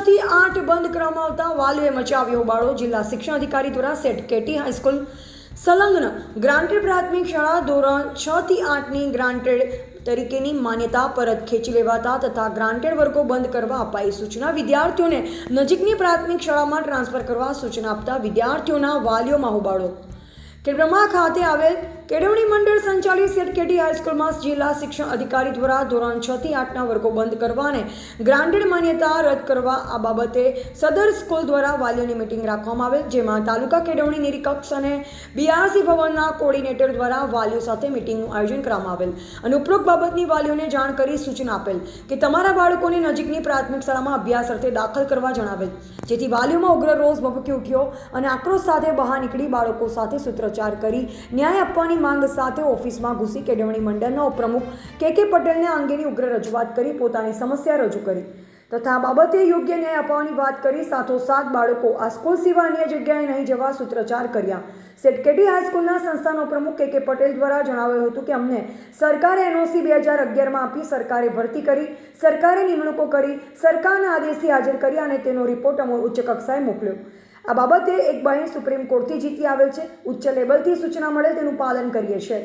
થી 8 બંધ કરવામાં આવતા વાલીઓએ મચાવ્યો હોબાળો। જિલ્લા શિક્ષણ અધિકારી દ્વારા સેટ કેટી હાઈસ્કૂલ સંલગ્ન ગ્રાન્ટેડ પ્રાથમિક શાળા ધોરણ 6 થી 8 ની ગ્રાન્ટેડ તરીકેની માન્યતા પરત ખેંચી લેવાતા તથા ગ્રાન્ટેડ વર્ગો બંધ કરવા અપાઈ સૂચના। વિદ્યાર્થીઓને નજીકની પ્રાથમિક શાળામાં ટ્રાન્સફર કરવા સૂચના આપતા વિદ્યાર્થીઓના વાલીઓમાં હોબાળો। ખેડબ્રહ્મા ખાતે આવેલ કેળવણી મંડળ સંચાલિત સેટ કેટી હાઈસ્કૂલમાં જિલ્લા શિક્ષણ અધિકારી દ્વારા ધોરણ 6 થી 8ના વર્ગો બંધ કરવા અને ગ્રાન્ટેડ માન્યતા રદ કરવા આ બાબતે સદર સ્કૂલ દ્વારા વાલીઓની મિટિંગ રાખવામાં આવેલ, જેમાં તાલુકા કેળવણી નિરીક્ષક અને બીઆરસી ભવનના કોર્ડિનેટર દ્વારા વાલીઓ સાથે મિટિંગનું આયોજન કરવામાં આવેલ અને ઉપરોક્ત બાબતની વાલીઓને જાણ કરી સૂચના આપેલ કે તમારા બાળકોને નજીકની પ્રાથમિક શાળામાં અભ્યાસ અર્થે દાખલ કરવા જણાવેલ, જેથી વાલીઓમાં ઉગ્ર રોષ ભભૂકી ઉઠ્યો અને આક્રોશ સાથે બહાર નીકળી બાળકો સાથે સૂત્રોચ્ચાર કરી ન્યાય આપવાની માંગ સાથે ઓફિસમાં ઘૂસી કેળવણી મંડળના ઉપપ્રમુખ કે પટેલને આ અંગેની ઉગ્ર રજૂઆત કરી પોતાની સમસ્યા રજૂ કરી તથા બાબતે યોગ્ય ન્યાય આપવાની વાત કરી। સાથોસાથ બાળકો આ સ્કૂલ સિવાય અન્ય જગ્યાએ નહીં જવા સૂત્રોચ્ચાર કર્યા। સેટ કેટી હાઈસ્કૂલના સંસ્થાનો પ્રમુખ કે પટેલ દ્વારા જણાવ્યું હતું કે અમને સરકારે એનઓસી 2011માં આપી, સરકારે ભરતી કરી, સરકારે નિમણૂકો કરી, સરકારના આદેશથી હાજર કર્યા અને તેનો રિપોર્ટ અમે ઉચ્ચ કક્ષાએ મોકલ્યો। આ બાબતે એક બહેન સુપ્રીમ કોર્ટથી જીતી આવેલ છે, ઉચ્ચ લેવલથી સૂચના મળેલ તેનું પાલન કરીએ છીએ।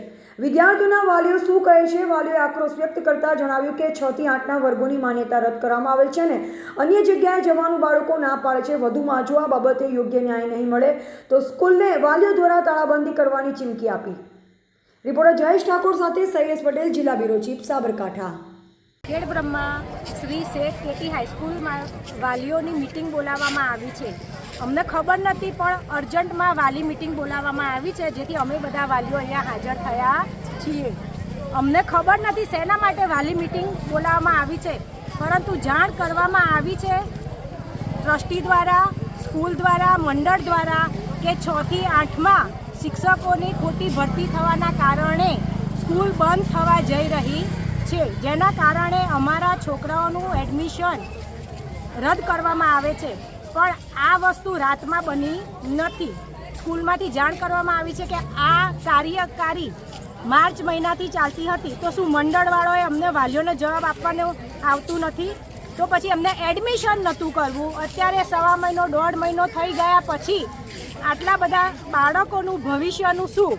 વિદ્યાર્થીઓના વાલીઓ શું કહે છે? વાલીઓએ આક્રોશ વ્યક્ત કરતા જણાવ્યું કે 6 થી 8ના વર્ગોની માન્યતા રદ કરવામાં આવેલ છે અને અન્ય જગ્યાએ જવાનું બાળકો ના પાડે છે। વધુમાં જો આ બાબતે યોગ્ય ન્યાય નહીં મળે તો સ્કૂલને વાલીઓ દ્વારા તાળાબંધી કરવાની ચીમકી આપી। રિપોર્ટર જયેશ ઠાકોર સાથે શૈલેષ પટેલ, જિલ્લા bureau chief, Sabarkantha. Khedbrahma Shri Seth KT હાઈસ્કૂલમાં વાલીઓની મિટિંગ બોલાવવામાં આવી છે। અમને ખબર નથી પણ અર્જન્ટમાં વાલી મિટિંગ બોલાવવામાં આવી છે, જેથી અમે બધા વાલીઓ અહીંયા હાજર થયા છીએ। અમને ખબર નથી શેના માટે વાલી મિટિંગ બોલાવવામાં આવી છે, પરંતુ જાણ કરવામાં આવી છે ટ્રસ્ટી દ્વારા, સ્કૂલ દ્વારા, મંડળ દ્વારા કે 6 થી 8માં શિક્ષકોની ખોટી ભરતી થવાના કારણે સ્કૂલ બંધ થવા જઈ રહી છે, જેના કારણે અમારા છોકરાઓનું એડમિશન રદ કરવામાં આવે છે। પણ આ વસ્તુ રાતમાં બની નથી। સ્કૂલમાંથી જાણ કરવામાં આવી છે કે આ કાર્યકારી માર્ચ મહિનાથી ચાલતી હતી, તો શું મંડળવાળોએ અમને વાલીઓને જવાબ આપવાનો આવતું નથી? તો પછી અમને એડમિશન નહોતું કરવું। અત્યારે 1.5 મહિનો 1.5 મહિનો થઈ ગયા પછી આટલા બધા બાળકોનું ભવિષ્યનું શું?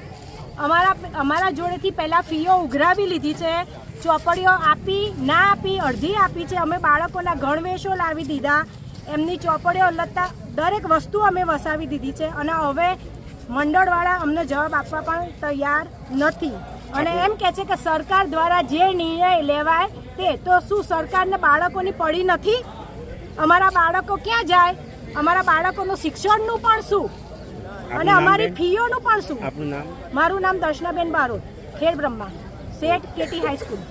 અમારા જોડેથી પહેલાં ફીઓ ઉઘરાવી લીધી છે, ચોપડીઓ આપી ના આપી, અડધી આપી છે, અમે બાળકોના ગણવેશો લાવી દીધા, એમની ચોપડીઓ લતા દરેક વસ્તુ અમે વસાવી દીધી છે અને હવે મંડળવાળા અમને જવાબ આપવા પણ તૈયાર નથી અને એમ કહે છે કે સરકાર દ્વારા જે નિર્ણય લેવાય તે, તો શું સરકારને બાળકોની પડી નથી? અમારા બાળકો ક્યાં જાય? અમારા બાળકોનું શિક્ષણનું પણ શું અને અમારી ફીઓનું પણ શું? મારું નામ દર્શનાબેન બારોટ, ખેડબ્રહ્મા, સેટ કેટી હાઈસ્કૂલ।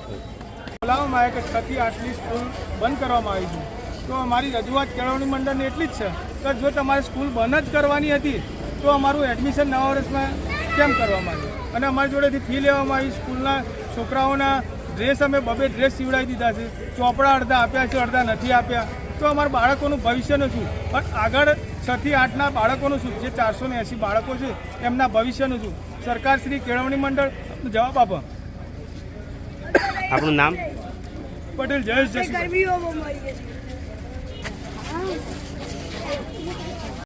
બોલાવવામાં આવે કે 6 થી 8ની સ્કૂલ બંધ કરવામાં આવી છે, તો અમારી રજૂઆત કેળવણી મંડળની એટલી જ છે કે જો તમારે સ્કૂલ બંધ જ કરવાની હતી તો અમારું એડમિશન નવા વર્ષમાં કેમ કરવામાં આવ્યું? અને અમારી જોડેથી ફી લેવામાં આવી। સ્કૂલના છોકરાઓના ડ્રેસ અમે 2 ડ્રેસ સીવડાવી દીધા છે, ચોપડા અડધા આપ્યા છે, અડધા નથી આપ્યા, તો અમારા બાળકોનું ભવિષ્યનું શું? પણ આગળ 6 થી 8ના બાળકોનું શું? જે 480 બાળકો છે એમના ભવિષ્યનું શું? સરકાર શ્રી કેળવણી મંડળ જવાબ આપો। આપનું નામ? પટેલ જયેશ।